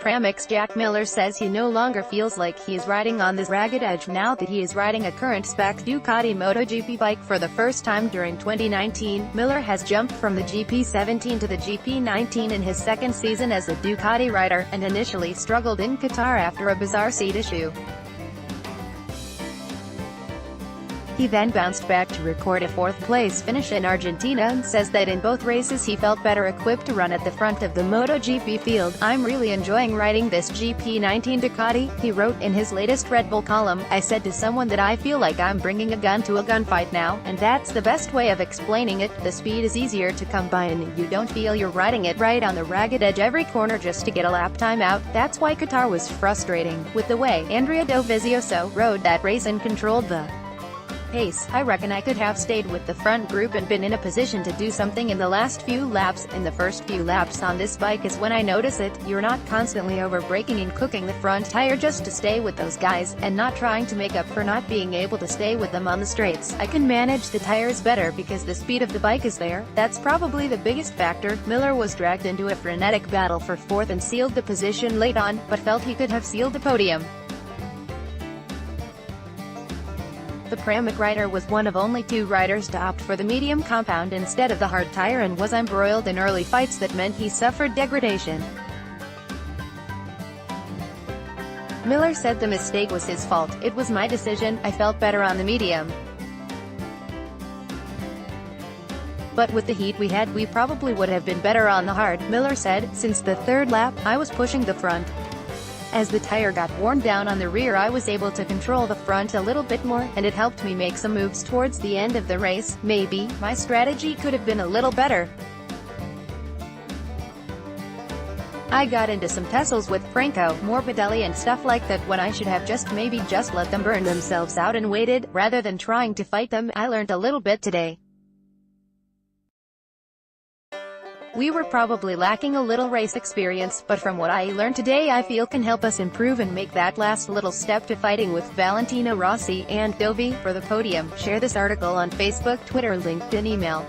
Pramac's Jack Miller says he no longer feels like he is riding on this ragged edge now that he is riding a current-spec Ducati MotoGP bike for the first time during 2019. Miller has jumped from the GP17 to the GP19 in his second season as a Ducati rider, and initially struggled in Qatar after a bizarre seat issue. He then bounced back to record a fourth-place finish in Argentina and says that in both races he felt better equipped to run at the front of the MotoGP field. "I'm really enjoying riding this GP19 Ducati," he wrote in his latest Red Bull column. "I said to someone that I feel like I'm bringing a gun to a gunfight now, and that's the best way of explaining it. The speed is easier to come by and you don't feel you're riding it right on the ragged edge every corner just to get a lap time out. That's why Qatar was frustrating. With the way Andrea Dovizioso rode that race and controlled the pace, I reckon I could have stayed with the front group and been in a position to do something in the last few laps. In the first few laps on this bike is when I notice it. You're not constantly over-braking and cooking the front tire just to stay with those guys, and not trying to make up for not being able to stay with them on the straights. I can manage the tires better because the speed of the bike is there. That's probably the biggest factor." Miller was dragged into a frenetic battle for fourth and sealed the position late on, but felt he could have sealed the podium. The Pramac rider was one of only 2 riders to opt for the medium compound instead of the hard tire and was embroiled in early fights that meant he suffered degradation. Miller said the mistake was his fault. "It was my decision. I felt better on the medium. But with the heat we had, we probably would have been better on the hard," Miller said. "Since the third lap, I was pushing the front. As the tire got worn down on the rear, I was able to control the front a little bit more, and it helped me make some moves towards the end of the race. Maybe my strategy could have been a little better. I got into some tussles with Franco Morbidelli and stuff like that when I should have maybe just let them burn themselves out and waited, rather than trying to fight them. I learned a little bit today. We were probably lacking a little race experience, but from what I learned today I feel can help us improve and make that last little step to fighting with Valentino Rossi and Dovi for the podium." Share this article on Facebook, Twitter, LinkedIn, email.